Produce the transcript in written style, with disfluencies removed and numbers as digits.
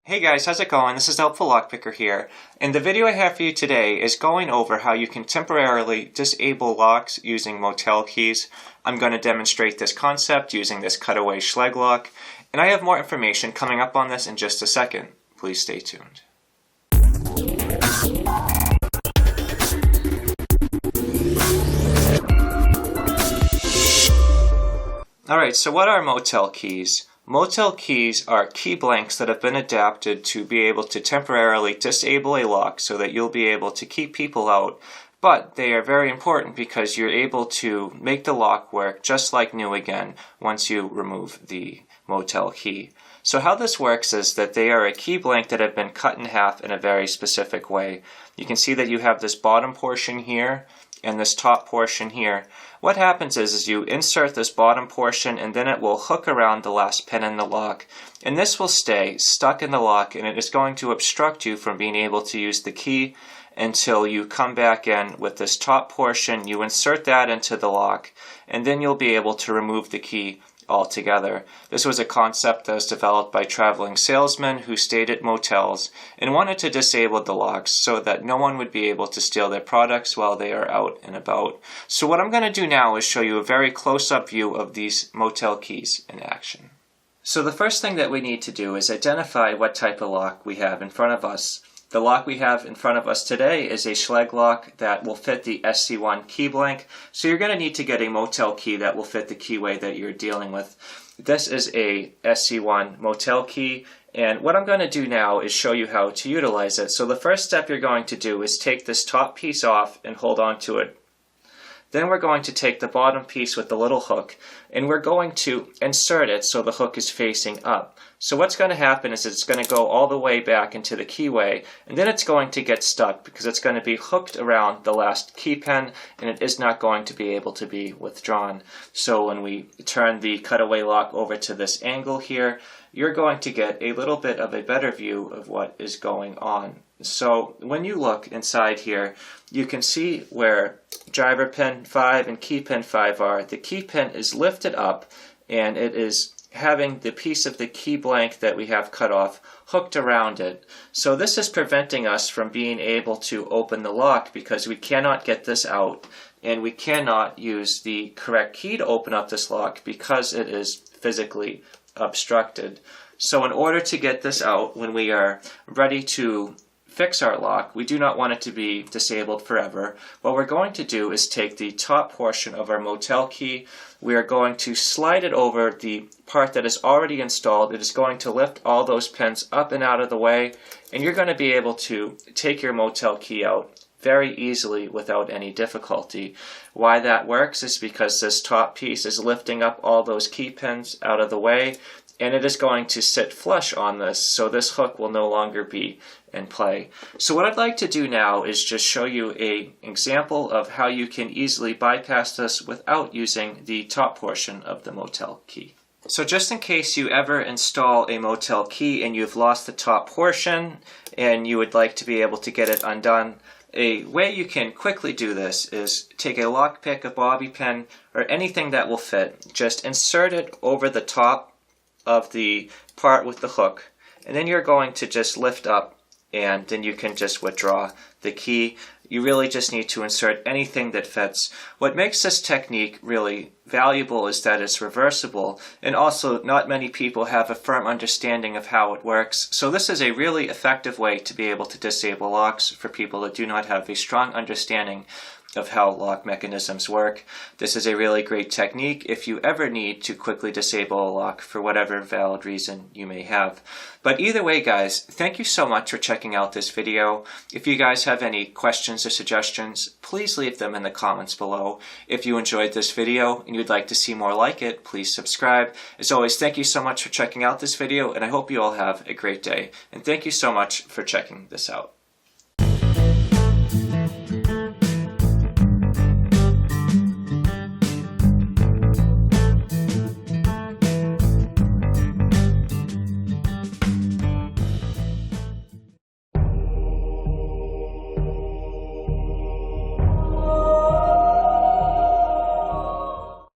Hey guys, how's it going? This is HelpfulLockPicker here, and the video I have for you today is going over how you can temporarily disable locks using Motel keys. I'm going to demonstrate this concept using this cutaway Schleg lock, and I have more information coming up on this in just a second. Please stay tuned. Alright, so what are Motel keys? Motel keys are key blanks that have been adapted to be able to temporarily disable a lock so that you'll be able to keep people out, but they are very important because you're able to make the lock work just like new again once you remove the Motel key. So how this works is that they are a key blank that have been cut in half in a very specific way. You can see that you have this bottom portion here and this top portion here. What happens is you insert this bottom portion and then it will hook around the last pin in the lock, and this will stay stuck in the lock, and it is going to obstruct you from being able to use the key until you come back in with this top portion. You insert that into the lock and then you'll be able to remove the key altogether. This was a concept that was developed by traveling salesmen who stayed at motels and wanted to disable the locks so that no one would be able to steal their products while they are out and about. So what I'm going to do now is show you a very close-up view of these Motel keys in action. So the first thing that we need to do is identify what type of lock we have in front of us. The lock we have in front of us today is a Schleg lock that will fit the SC1 key blank, so you're going to need to get a Motel key that will fit the keyway that you're dealing with. This is a SC1 Motel key, and what I'm going to do now is show you how to utilize it. So the first step you're going to do is take this top piece off and hold on to it. Then we're going to take the bottom piece with the little hook and we're going to insert it so the hook is facing up. So what's going to happen is it's going to go all the way back into the keyway, and then it's going to get stuck because it's going to be hooked around the last key pin and it is not going to be able to be withdrawn. So when we turn the cutaway lock over to this angle here, you're going to get a little bit of a better view of what is going on. So when you look inside here, you can see where driver pin 5 and key pin 5 are. The key pin is lifted up and it is having the piece of the key blank that we have cut off hooked around it. So this is preventing us from being able to open the lock because we cannot get this out, and we cannot use the correct key to open up this lock because it is physically obstructed. So in order to get this out when we are ready to fix our lock, we do not want it to be disabled forever. What we're going to do is take the top portion of our Motel key. We are going to slide it over the part that is already installed. It is going to lift all those pins up and out of the way, and you're going to be able to take your Motel key out very easily without any difficulty. Why that works is because this top piece is lifting up all those key pins out of the way, and it is going to sit flush on this, so this hook will no longer be in play. So what I'd like to do now is just show you an example of how you can easily bypass this without using the top portion of the Motel key. So just in case you ever install a Motel key and you've lost the top portion and you would like to be able to get it undone, a way you can quickly do this is take a lockpick, a bobby pin, or anything that will fit. Just insert it over the top of the part with the hook, and then you're going to just lift up and then you can just withdraw the key. You really just need to insert anything that fits. What makes this technique really valuable is that it's reversible, and also not many people have a firm understanding of how it works. So this is a really effective way to be able to disable locks for people that do not have a strong understanding of how lock mechanisms work. This is a really great technique if you ever need to quickly disable a lock for whatever valid reason you may have. But either way, guys, thank you so much for checking out this video. If you guys have any questions or suggestions, please leave them in the comments below. If you enjoyed this video and you'd like to see more like it, please subscribe. As always, thank you so much for checking out this video, and I hope you all have a great day. And thank you so much for checking this out.